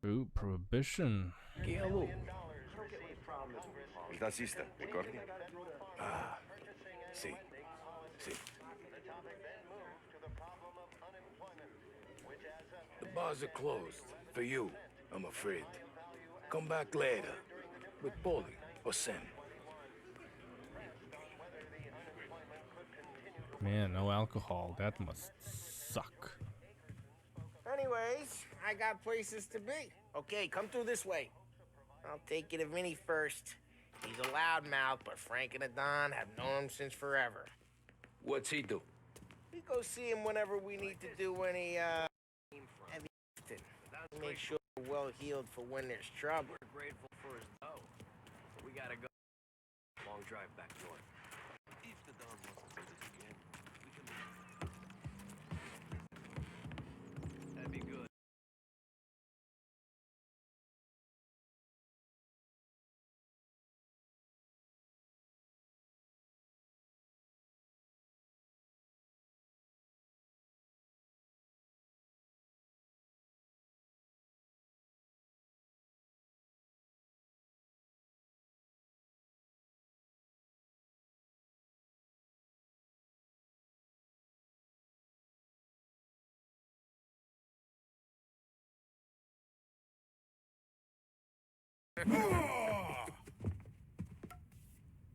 Ooh, prohibition. Guillermo. El taxista, ricordi? Ah, sì, sì. The bars are closed. For you, I'm afraid. Come back later. With Polly or Sam. Man, no alcohol. That must suck. Anyways, I got places to be. Okay, come through this way. I'll take you to Vinny first. He's a loudmouth, but Frank and the Don have known him since forever. What's he do? We go see him whenever we need to do any, heavy lifting. Make sure we're well healed for when there's trouble. We're grateful for his dough. But we gotta go. Long drive back north. If the Don wants to visit again, we can leave. That'd be good.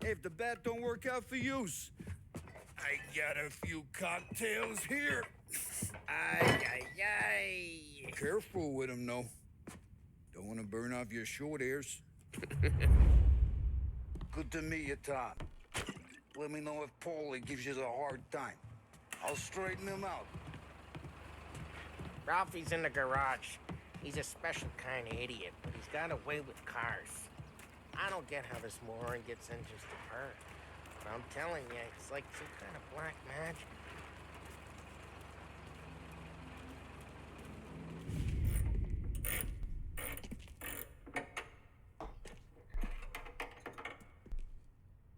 If the bet don't work out for yous, I got a few cocktails here. Ay, ay, ay. Careful with them, though. Don't want to burn off your short hairs. Good to meet you, Tom. Let me know if Paulie gives you a hard time. I'll straighten him out. Ralphie's in the garage. He's a special kind of idiot, but he's got a way with cars. I don't get how this moron gets in just a bird. But I'm telling you, it's like some kind of black magic.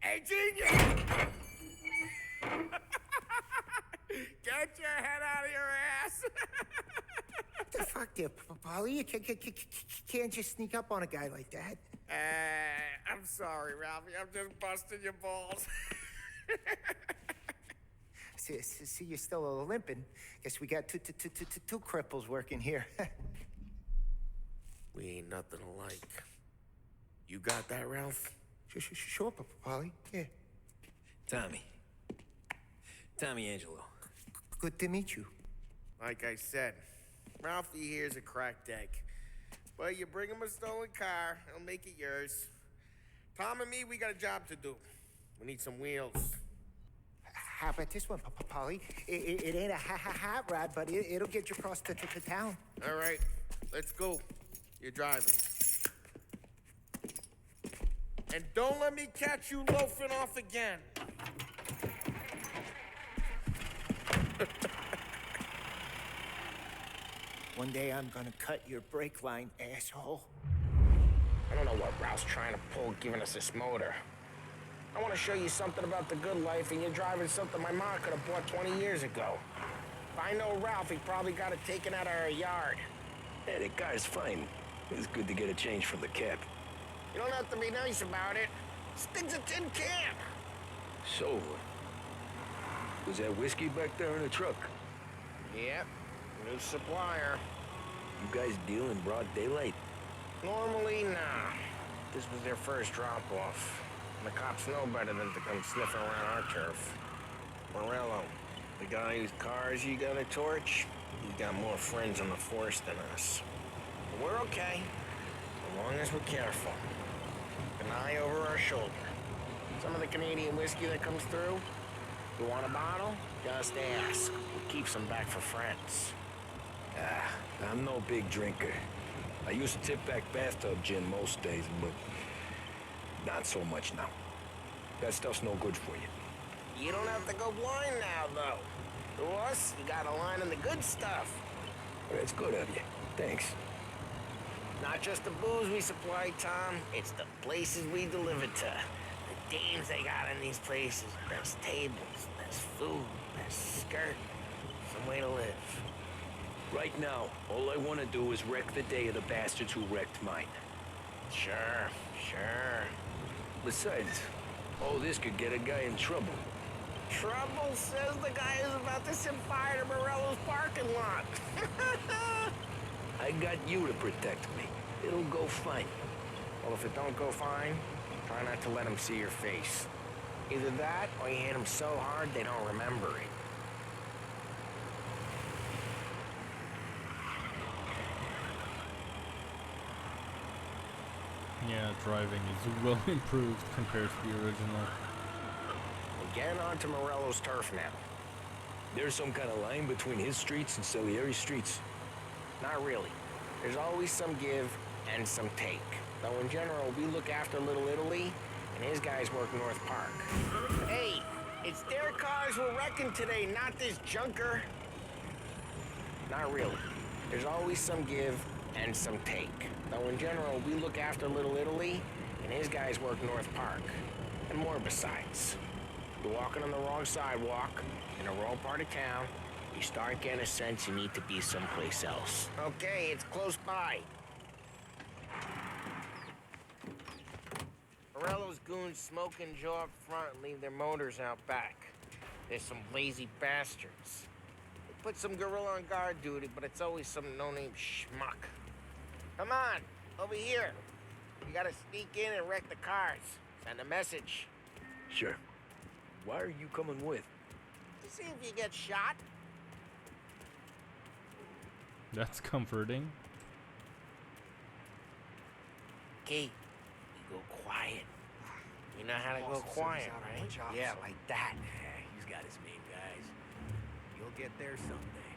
Hey, genius! Get your head out of your ass! The fuck there, Polly? You can't just sneak up on a guy like that. I'm sorry, Ralphie. I'm just busting your balls. See, you're still limping. Guess we got two cripples working here. We ain't nothing alike. You got that, Ralph? Sure, Polly. Yeah. Tommy Angelo. Good to meet you. Like I said, Ralphie here's a cracked egg. But you bring him a stolen car, he'll make it yours. Tom and me, we got a job to do. We need some wheels. How about this one, Polly? It ain't a hot rod, but it'll get you across to town. All right, let's go. You're driving. And don't let me catch you loafing off again. One day I'm gonna cut your brake line, asshole. I don't know what Ralph's trying to pull giving us this motor. I want to show you something about the good life, and you're driving something my mom could have bought 20 years ago. If I know Ralph, he probably got it taken out of our yard. Yeah, the car's fine. It's good to get a change from the cab. You don't have to be nice about it. Stig's a tin can. So, was that whiskey back there in the truck? Yep, new supplier. You guys deal in broad daylight? Normally, nah. This was their first drop-off. The cops know better than to come sniffing around our turf. Morello, the guy whose cars you got a torch, he's got more friends on the force than us. But we're okay, as long as we're careful. An eye over our shoulder. Some of the Canadian whiskey that comes through, you want a bottle? Just ask. We'll keep some back for friends. I'm no big drinker. I used to tip back bathtub gin most days, but not so much now. That stuff's no good for you. You don't have to go blind now, though. To us, you got a line on the good stuff. Well, that's good of you. Thanks. Not just the booze we supply, Tom. It's the places we deliver to. The dames they got in these places. Best tables, best food, best skirt. Some way to live. Right now, all I want to do is wreck the day of the bastards who wrecked mine. Sure, sure. Besides, all this could get a guy in trouble. Trouble says the guy is about to set fire to Morello's parking lot. I got you to protect me. It'll go fine. Well, if it don't go fine, try not to let them see your face. Either that, or you hit them so hard they don't remember it. Yeah, driving is well improved compared to the original. We're getting onto Morello's turf now. There's some kind of line between his streets and Salieri's streets. Not really. There's always some give and some take. Though in general, we look after Little Italy, and his guys work North Park. Hey, it's their cars we're wrecking today, not this junker. Not really. There's always some give and some take. Though in general, we look after Little Italy, and his guys work North Park. And more besides. You're walking on the wrong sidewalk, in the wrong part of town, you start getting a sense you need to be someplace else. Okay, it's close by. Morello's goons smoke and jaw up front and leave their motors out back. They're some lazy bastards. They put some gorilla on guard duty, but it's always some no-name schmuck. Come on, over here. You gotta sneak in and wreck the cars. Send a message. Sure. Why are you coming with? To see if you get shot. That's comforting. Okay, you go quiet. You know how to go quiet, right? Yeah, like that. Yeah, he's got his main guys. You'll get there someday.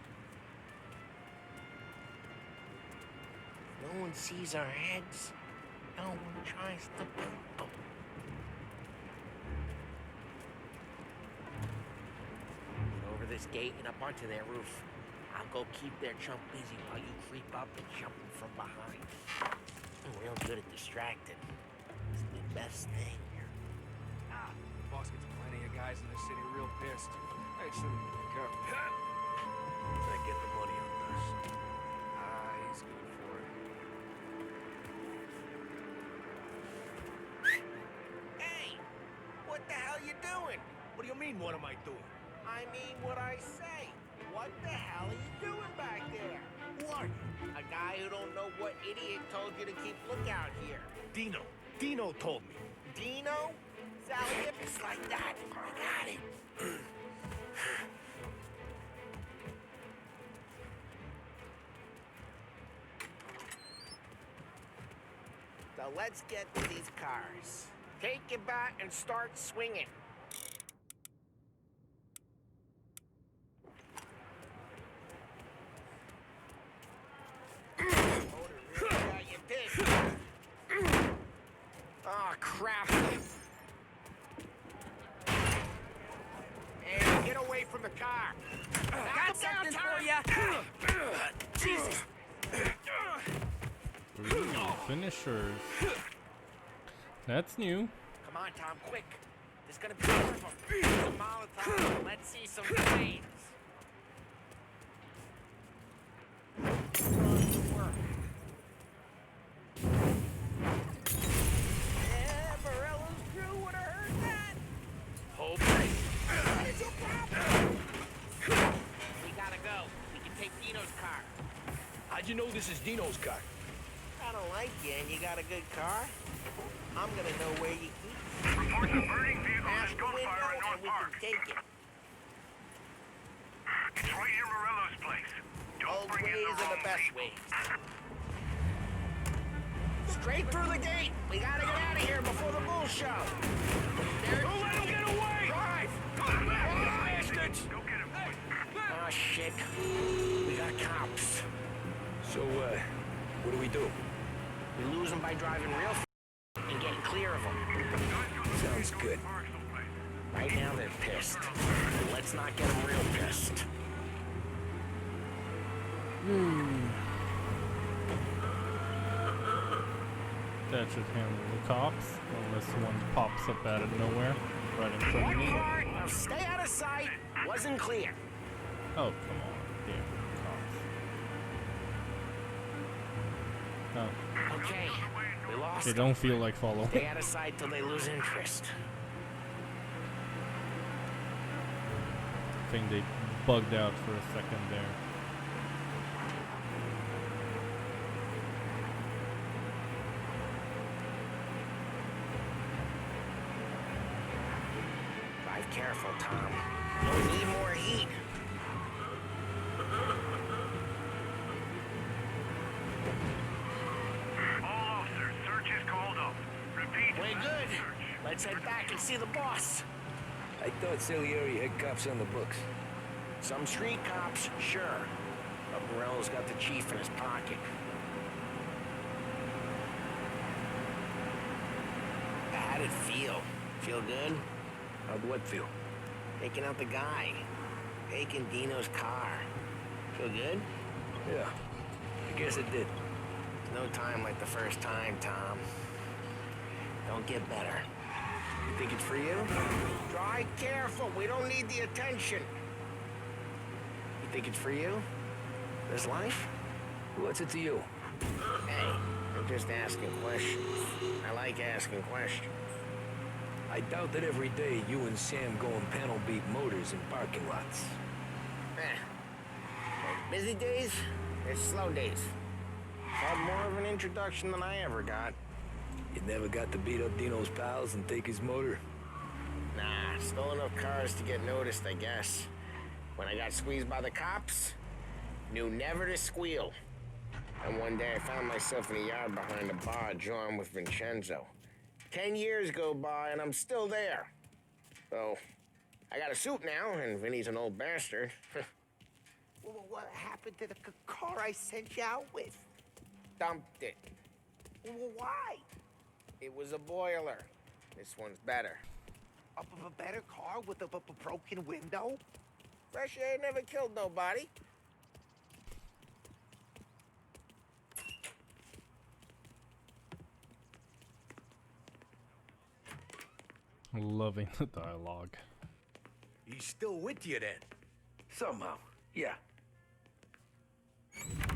No one sees our heads. No one tries to poop them. Get over this gate and up onto their roof. I'll go keep their chump busy while you creep up and jump them from behind. I'm real good at distracting. It's the best thing. Boss gets plenty of guys in the city real pissed. I shouldn't go. I get the money on this. He's good for it. Hey! What the hell you doing? What do you mean, what am I doing? I mean what I say. What the hell are you doing back there? Who are you? A guy who don't know what idiot told you to keep lookout here. Dino. Dino told me. Dino? Sally, if it's like that, I got it. So let's get to these cars. Take it back and start swinging. Oh, crap. Hey, get away from the car. Got something for you. Jesus. Ooh, finishers. That's new. Come on, Tom, quick. There's gonna be more of them. Some Molotov. Let's see some flames. Yeah, Morello's crew would have heard that. Hope. What is your problem? We gotta go. We can take Dino's car. How'd you know this is Dino's car? I don't like you, and you got a good car. I'm gonna know where you keep it. Reports of burning vehicles Past and the window, gunfire in and North we Park. can take it. It's right near Morello's place. Don't Old bring in ways the are wrong the best people. ways. Straight through the gate. We gotta get out of here before the bull show. Don't let him get away! Drive! Bastards! Go get him, boys. Oh, shit. We got cops. So, what do we do? We lose them by driving real and getting clear of them. Sounds good. Right now, they're pissed. Let's not get them real pissed. That should handle the cops, unless one pops up out of nowhere, right in front of One me. part, now stay out of sight. Wasn't clear. Oh, come on. Damn cops. Okay, we lost They them. don't feel like following. Stay out of sight till they lose interest. I think they bugged out for a second there. Drive careful, Tom. You'll need more heat. All officers, search is called off. Repeat. Way good. Search. Let's head back and see the boss. I thought Salieri had cops on the books. Some street cops, sure. But Morello's got the chief in his pocket. How'd it feel? Feel good? How'd what feel? Taking out the guy. Taking Dino's car. Feel good? Yeah, I guess it did. No time like the first time, Tom. Don't get better. You think it's for you? Drive careful. We don't need the attention. You think it's for you? This life? What's it to you? Hey, I'm just asking questions. I like asking questions. I doubt that every day you and Sam go and panel beat motors in parking lots. Busy days, there's slow days. Had more of an introduction than I ever got. You never got to beat up Dino's pals and take his motor? Nah, stole enough cars to get noticed, I guess. When I got squeezed by the cops, knew never to squeal. And one day I found myself in a yard behind a bar drawing with Vincenzo. 10 years go by and I'm still there. So, I got a suit now, and Vinny's an old bastard. What happened to the car I sent you out with? Dumped it. Why? It was a boiler. This one's better. A better car with a broken window? Fresh air never killed nobody. Loving the dialogue. He's still with you then? Somehow, yeah.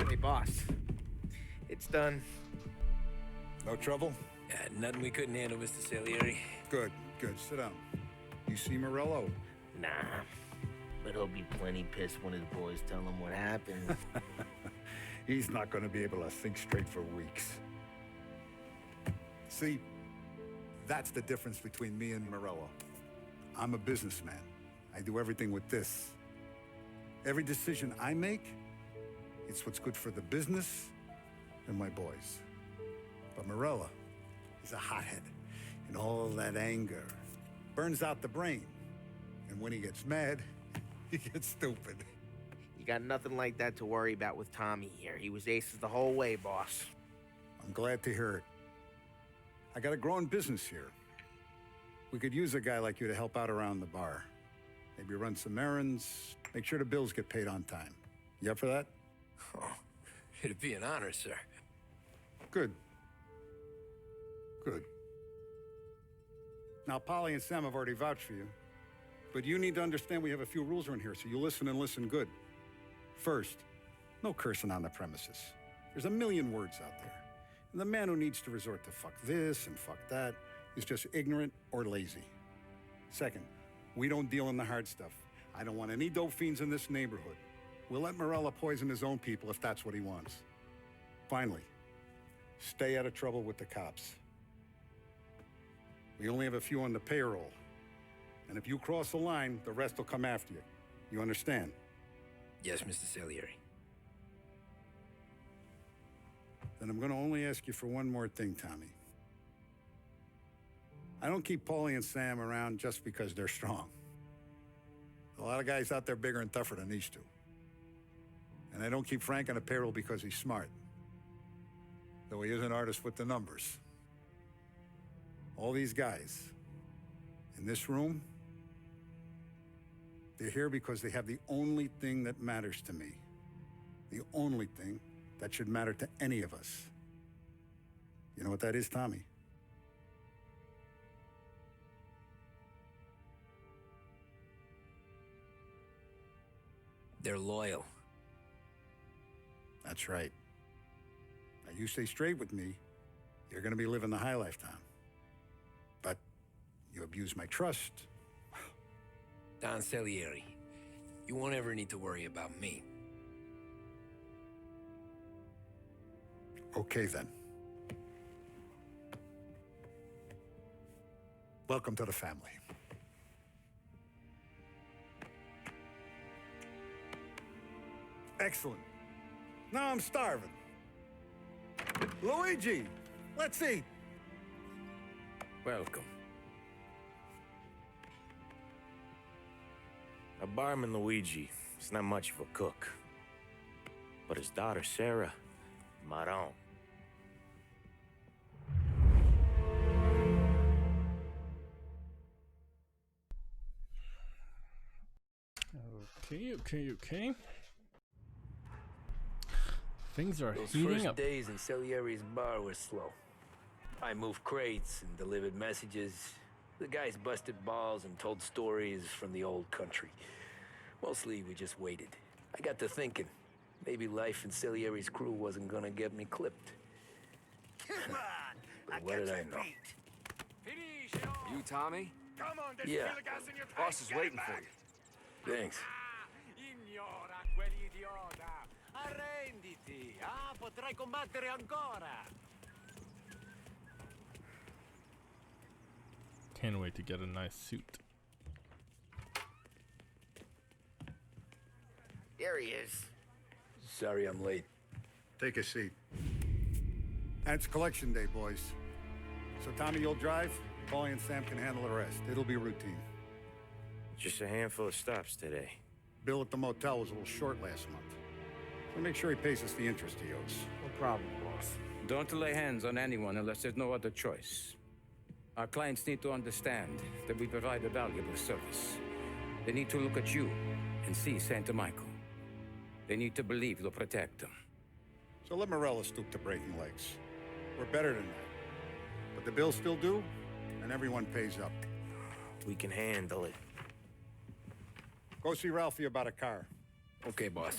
Hey, boss. It's done. No trouble? Nothing we couldn't handle, Mr. Salieri. Good, good. Sit down. You see Morello? Nah. But he'll be plenty pissed when his boys tell him what happened. He's not going to be able to think straight for weeks. See, that's the difference between me and Morello. I'm a businessman. I do everything with this. Every decision I make, it's what's good for the business and my boys. But Morello, he's a hothead. And all that anger burns out the brain. And when he gets mad, he gets stupid. You got nothing like that to worry about with Tommy here. He was aces the whole way, boss. I'm glad to hear it. I got a growing business here. We could use a guy like you to help out around the bar. Maybe run some errands, make sure the bills get paid on time. You up for that? Oh, it'd be an honor, sir. Good. Good. Now, Polly and Sam have already vouched for you. But you need to understand we have a few rules around here, so you listen and listen good. First, no cursing on the premises. There's a million words out there. And the man who needs to resort to fuck this and fuck that is just ignorant or lazy. Second, we don't deal in the hard stuff. I don't want any dope fiends in this neighborhood. We'll let Morella poison his own people if that's what he wants. Finally, stay out of trouble with the cops. We only have a few on the payroll. And if you cross the line, the rest will come after you. You understand? Yes, Mr. Salieri. Then I'm going to only ask you for one more thing, Tommy. I don't keep Paulie and Sam around just because they're strong. A lot of guys out there bigger and tougher than these two. And I don't keep Frank on a payroll because he's smart. Though he is an artist with the numbers. All these guys in this room, they're here because they have the only thing that matters to me. The only thing that should matter to any of us. You know what that is, Tommy? They're loyal. That's right. Now you stay straight with me, You're gonna be living the high life, Tom. But you abuse my trust. Don Salieri, you won't ever need to worry about me. Okay, then. Welcome to the family. Excellent. Now I'm starving. Luigi, let's eat. Welcome. A barman Luigi is not much of a cook. But his daughter Sarah, Maron. Okay. Things are Those heating first up. days in Salieri's bar were slow. I moved crates and delivered messages. The guys busted balls and told stories from the old country. Mostly, we just waited. I got to thinking, maybe life in Salieri's crew wasn't gonna get me clipped. Come on! But what did I know? You, Tommy? Come on, there's Yeah. still gas in your tank. Boss is Get waiting it for back. you. Thanks. Ignora quell'idiota! Arrenditi! Potrai combattere ancora! Can't wait to get a nice suit. There he is. Sorry I'm late. Take a seat. And it's collection day, boys. So Tommy, you'll drive. Paulie and Sam can handle the rest. It'll be routine. Just a handful of stops today. Bill at the motel was a little short last month. So make sure he pays us the interest he owes. No problem, boss. Don't lay hands on anyone unless there's no other choice. Our clients need to understand that we provide a valuable service. They need to look at you and see Santa Michael. They need to believe you'll protect them. So let Morella stoop to breaking legs. We're better than that. But the bill's still due, and everyone pays up. We can handle it. Go see Ralphie about a car. Okay, boss.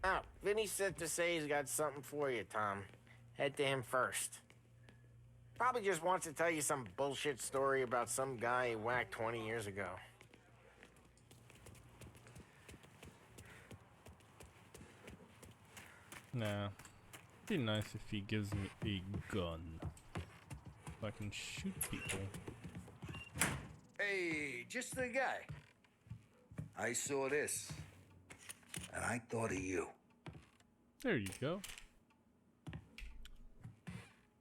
Oh, Vinny said to say he's got something for you, Tom. Head to him first. Probably just wants to tell you some bullshit story about some guy he whacked 20 years ago. Nah. Be nice if he gives me a gun. So I can shoot people. Hey, just the guy. I saw this, and I thought of you. There you go.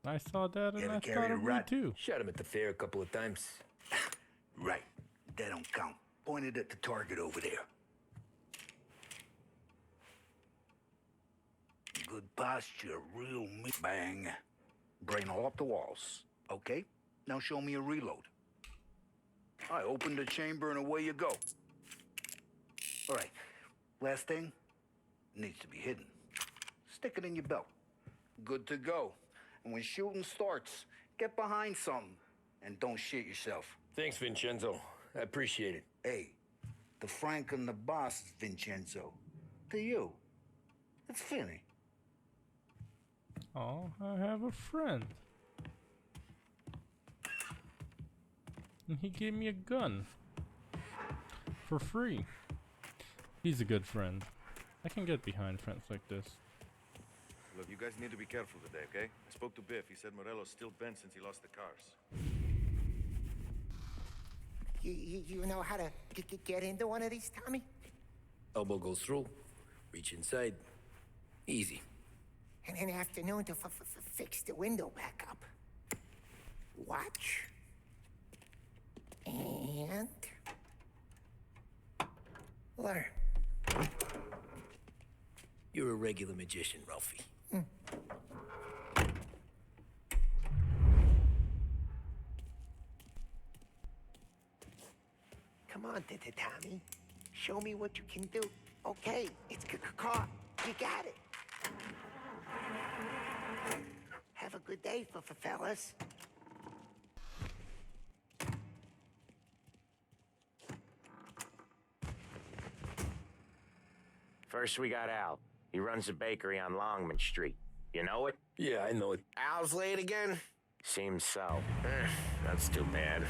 I saw that and ever I carried thought a of you rat? too. Shot him at the fair a couple of times. Right, that don't count. Pointed at the target over there. Good posture, real bang. Brain all up the walls. Okay, now show me a reload. I open the chamber and away you go. All right, last thing, needs to be hidden. Stick it in your belt. Good to go. And when shooting starts, get behind something and don't shit yourself. Thanks, Vincenzo. I appreciate it. Hey, the Frank and the boss is Vincenzo. To you, it's Finny. Oh, I have a friend. And he gave me a gun. For free. He's a good friend. I can get behind friends like this. Look, you guys need to be careful today, okay? I spoke to Biff. He said Morello's still bent since he lost the cars. You know how to get into one of these, Tommy? Elbow goes through. Reach inside. Easy. And an afternoon to fix the window back up. Watch. And... learn. You're a regular magician, Ralphie. Come on, Tommy. Show me what you can do. Okay, it's caught. You got it. Have a good day, fellas. First, we got Al. He runs a bakery on Longman Street. You know it? Yeah, I know it. Al's late again? Seems so. That's too bad.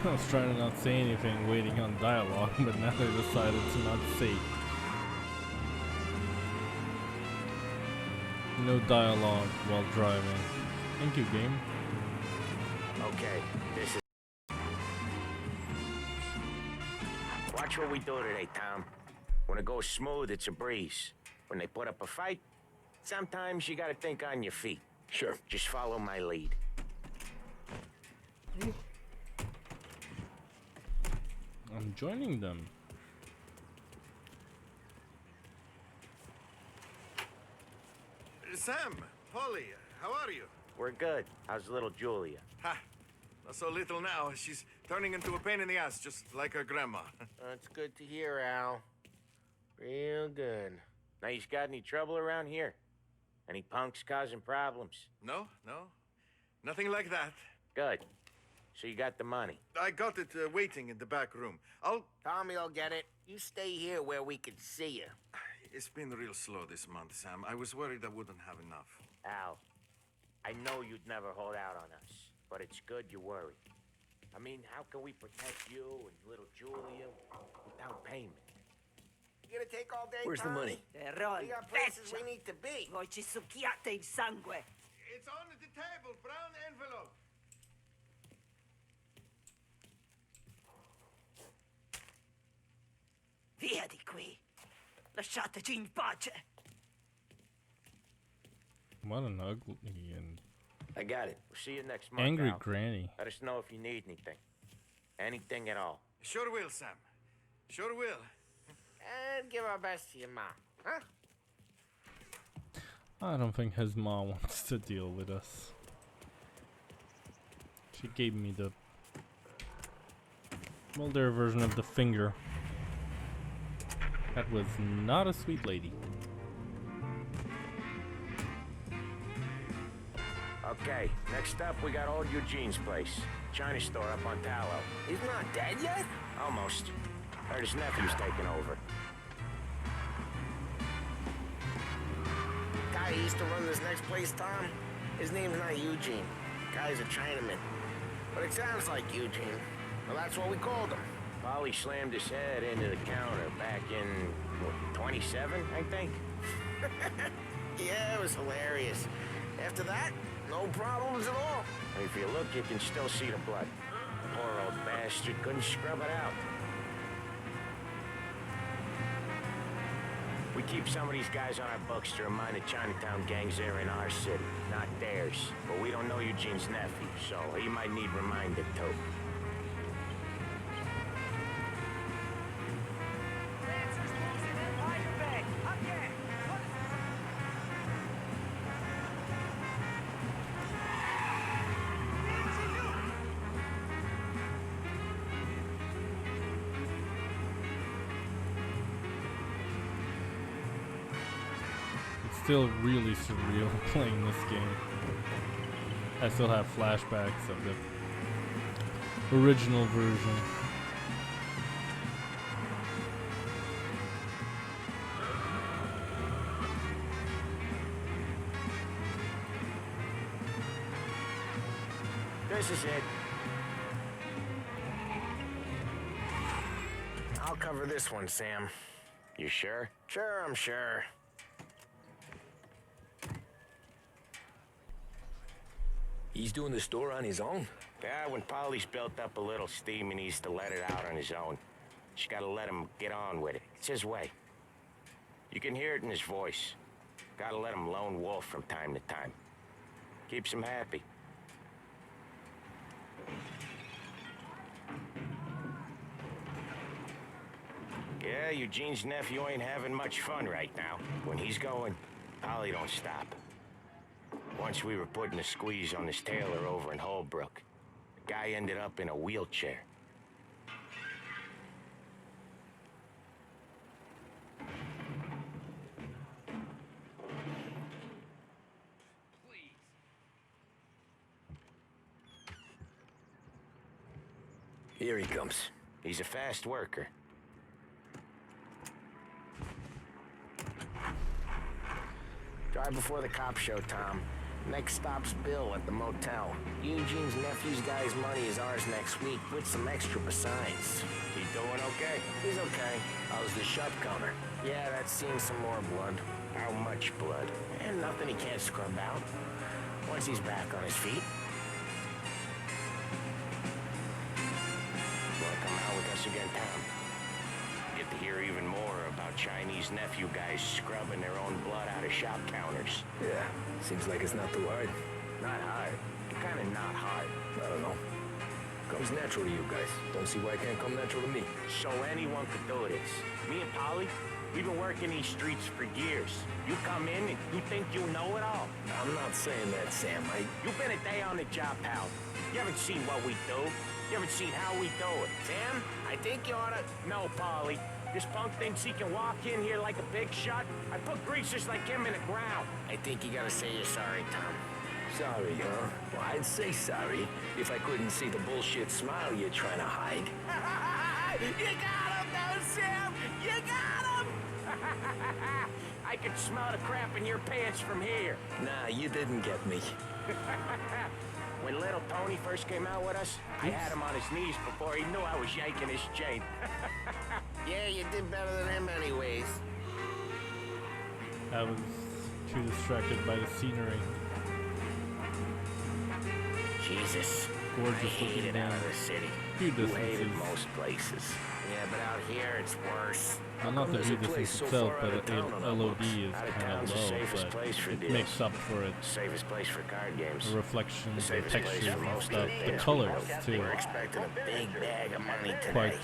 I was trying to not say anything, waiting on dialogue, but now they decided to not say. No dialogue while driving. Thank you, game. Okay, this is... Watch what we do today, Tom. When it goes smooth, it's a breeze. When they put up a fight, sometimes you gotta think on your feet. Sure. Just follow my lead. I'm joining them. Sam, Holly, how are you? We're good. How's little Julia? Ha! Not so little now. She's turning into a pain in the ass, just like her grandma. That's good to hear, Al. Real good. Now, you got any trouble around here? Any punks causing problems? No, no. Nothing like that. Good. So you got the money? I got it waiting in the back room. Tommy will get it. You stay here where we can see you. It's been real slow this month, Sam. I was worried I wouldn't have enough. Al, I know you'd never hold out on us, but it's good you worry. I mean, how can we protect you and little Julia without payment? You gonna take all day, Where's the money? We got places we need to be. Voi ci succhiate il sangue. It's on the table, brown envelope. Via di qui. Lasciateci in pace. What an ugly and I got it. We'll see you next month, angry Al. granny. Let us know if you need anything. Anything at all. Sure will, Sam. Sure will. And give our best to your mom, huh? I don't think his mom wants to deal with us. She gave me the... well, their version of the finger. That was not a sweet lady. Okay, next up we got old Eugene's place. China store up on Tallow. He's not dead yet? Almost. Heard his nephew's taking over. Guy who used to run this next place, Tom, his name's not Eugene. Guy's a Chinaman. But it sounds like Eugene. Well, that's what we called him. Polly slammed his head into the counter back in, what, 27, I think? Yeah, it was hilarious. After that, no problems at all. If you look, you can still see the blood. Poor old bastard couldn't scrub it out. We keep some of these guys on our books to remind the Chinatown gangs they're in our city, not theirs. But we don't know Eugene's nephew, so he might need reminded too. Still really surreal playing this game. I still have flashbacks of the original version. This is it. I'll cover this one, Sam. You sure? Sure, I'm sure. He's doing the store on his own? Yeah, when Polly's built up a little steam, he needs to let it out on his own. Just gotta let him get on with it. It's his way. You can hear it in his voice. Gotta let him lone wolf from time to time. Keeps him happy. Yeah, Eugene's nephew ain't having much fun right now. When he's going, Polly don't stop. Once we were putting a squeeze on this tailor over in Holbrook. The guy ended up in a wheelchair. Here he comes. He's a fast worker. Drive before the cops show, Tom. Next stop's Bill at the motel. Eugene's nephew's guy's money is ours next week, with some extra besides. He doing okay? He's okay. How's the shop counter? Yeah, that's seen some more blood. How much blood? And nothing he can't scrub out. Once he's back on his feet. Wanna come out with us again, Tom? Get to hear even more about Chinese nephew guys scrubbing their own blood out of shop counters. Yeah, seems like it's not too hard. Not hard. Kinda not hard. I don't know. Comes natural to you guys. Don't see why it can't come natural to me. So anyone could do this. Me and Polly, we've been working these streets for years. You come in and you think you know it all. I'm not saying that, Sam. You've been a day on the job, pal. You haven't seen what we do. You haven't seen how we do it. Sam, I think you oughta... No, Polly. This punk thinks he can walk in here like a big shot. I put greasers like him in the ground. I think you gotta say you're sorry, Tom. Sorry, huh? Well, I'd say sorry if I couldn't see the bullshit smile you're trying to hide. You got him, though, Sam! You got him! I could smell the crap in your pants from here. Nah, you didn't get me. When little Tony first came out with us, I had him on his knees before he knew I was yanking his chain. Yeah, you did better than him anyways. I was too distracted by the scenery. Jesus. Gorgeous I hate looking it out of down. the city. Few You hate it distances. most places. Yeah, but out here it's worse. Well, not the there's a view place distance so itself, far but out of town on our LOD books? is Out of kind town's of the low, safest but place for it deals. makes up for it. Safest place for card games. The reflections, the safest place textures for and most stuff, the things. colors too. We're expecting a big bag of money today. Quite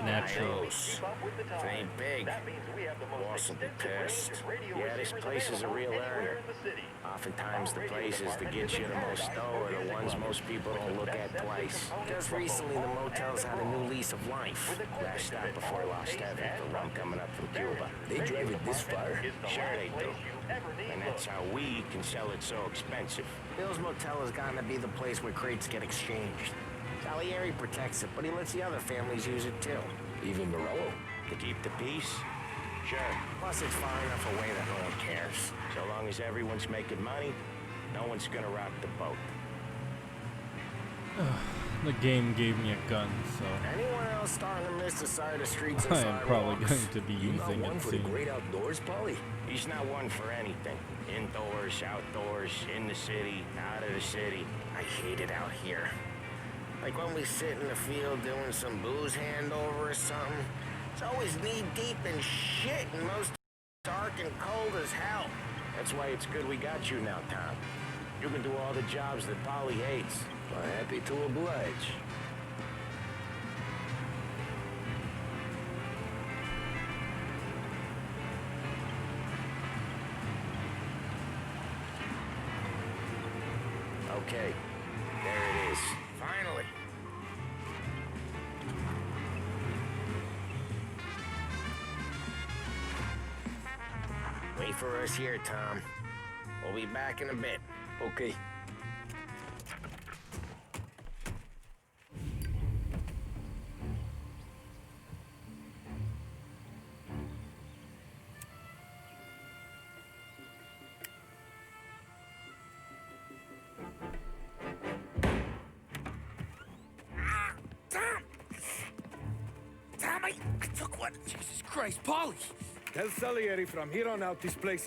natural. If it ain't big, boss will be pissed. Yeah, this place is a real earner. Oftentimes the places that get you the most dough are the ones most people don't look at twice. Just recently the motel's had a new lease of life. Last stop before Lost Heaven for rum coming up from Cuba. They drive it this far? Sure they do. And that's how we can sell it so expensive. Bill's Motel has gotten to be the place where crates get exchanged. Salieri protects it, but he lets the other families use it too. Even Morello? To keep the peace? Sure. Plus it's far enough away that no one cares. So long as everyone's making money, no one's gonna rock the boat. The game gave me a gun, so Anyone else starting to miss the side of streets and I am probably sidewalks? going to be using One it for the soon. great outdoors, Polly? He's not one for anything. Indoors, outdoors, in the city, out of the city. I hate it out here. Like when we sit in the field doing some booze handover or something. It's always knee-deep in shit and most dark and cold as hell. That's why it's good we got you now, Tom. You can do all the jobs that Polly hates. Well, happy to oblige. Okay, there it is. Finally. Wait for us here, Tom. We'll be back in a bit. Okay. Tom, I took one. Jesus Christ, Polly! Tell Salieri from here on out this place